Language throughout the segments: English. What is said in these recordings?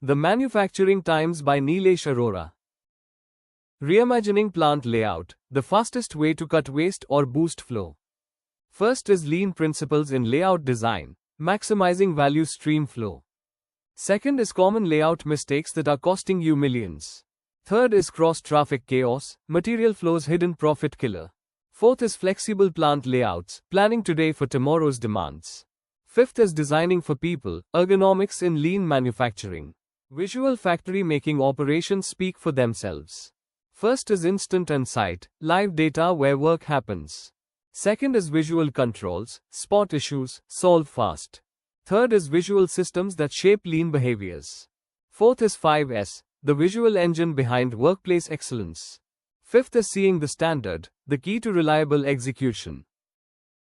The Manufacturing Times by Nilesh Arora. Reimagining plant layout, the fastest way to cut waste or boost flow. First is lean principles in layout design, maximizing value stream flow. Second is common layout mistakes that are costing you millions. Third is cross-traffic chaos, material flows hidden profit killer. Fourth is flexible plant layouts, planning today for tomorrow's demands. Fifth is designing for people, ergonomics in lean manufacturing. Visual factory making operations speak for themselves. First is instant insight, live data where work happens. Second is visual controls, spot issues, solve fast. Third is visual systems that shape lean behaviors. Fourth is 5S, the visual engine behind workplace excellence. Fifth is seeing the standard, the key to reliable execution.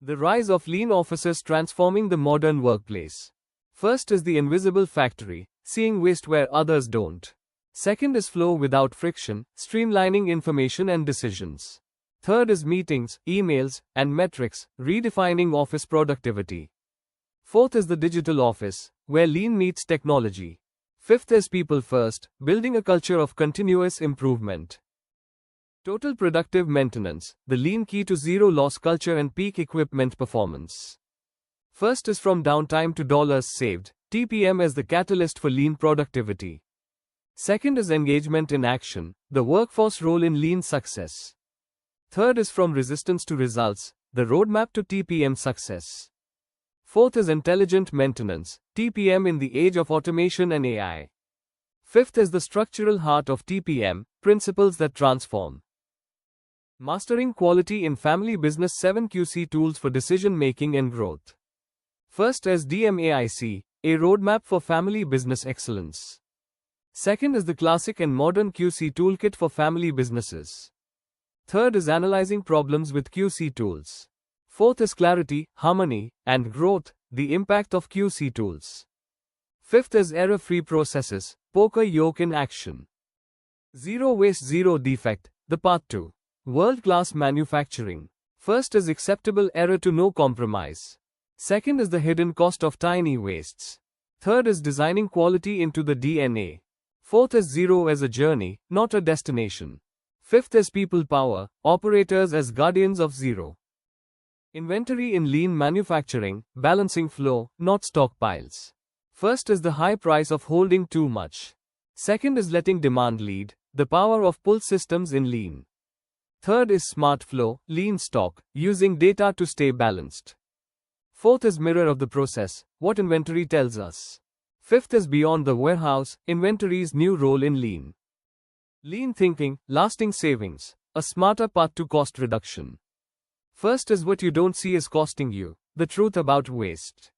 The rise of lean offices transforming the modern workplace. First is the invisible factory, seeing waste where others don't. Second is flow without friction, streamlining information and decisions. Third is meetings, emails, and metrics, redefining office productivity. Fourth is the digital office, where lean meets technology. Fifth is people first, building a culture of continuous improvement. Total productive maintenance, the lean key to zero loss culture and peak equipment performance. First is from downtime to dollars saved, TPM as the catalyst for lean productivity. Second is engagement in action, the workforce role in lean success. Third is from resistance to results, the roadmap to TPM success. Fourth is intelligent maintenance, TPM in the age of automation and AI. Fifth is the structural heart of TPM, principles that transform. Mastering quality in family business, 7 QC tools for decision making and growth. First is DMAIC, a roadmap for family business excellence. Second is the classic and modern QC toolkit for family businesses. Third is analyzing problems with QC tools. Fourth is clarity, harmony, and growth, the impact of QC tools. Fifth is error-free processes, Poka-Yoke in action. Zero waste, zero defect, the path to world-class manufacturing. First is acceptable error to no compromise. Second is the hidden cost of tiny wastes. Third is designing quality into the DNA. Fourth is zero as a journey, not a destination. Fifth is people power, operators as guardians of zero. Inventory in lean manufacturing, balancing flow, not stockpiles. First is the high price of holding too much. Second is letting demand lead, the power of pull systems in lean. Third is smart flow, lean stock, using data to stay balanced. Fourth is mirror of the process, what inventory tells us. Fifth is beyond the warehouse, inventory's new role in lean. Lean thinking, lasting savings, a smarter path to cost reduction. First is what you don't see is costing you, the truth about waste.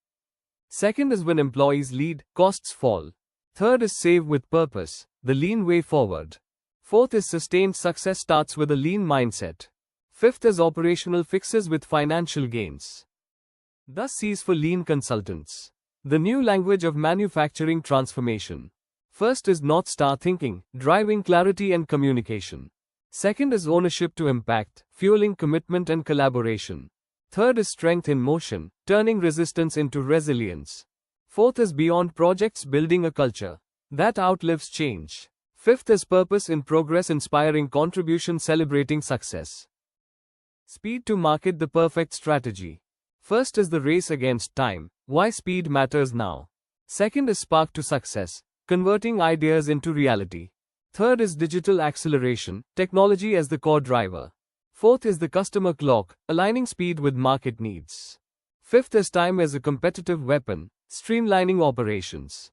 Second is when employees lead, costs fall. Third is save with purpose, the lean way forward. Fourth is sustained success starts with a lean mindset. Fifth is operational fixes with financial gains. Thus C's for lean consultants. The new language of manufacturing transformation. First is North Star thinking, driving clarity and communication. Second is ownership to impact, fueling commitment and collaboration. Third is strength in motion, turning resistance into resilience. Fourth is beyond projects, building a culture that outlives change. Fifth is purpose in progress, inspiring contribution, celebrating success. Speed to market, the perfect strategy. First is the race against time, why speed matters now. Second is spark to success, converting ideas into reality. Third is digital acceleration, technology as the core driver. Fourth is the customer clock, aligning speed with market needs. Fifth is time as a competitive weapon, streamlining operations.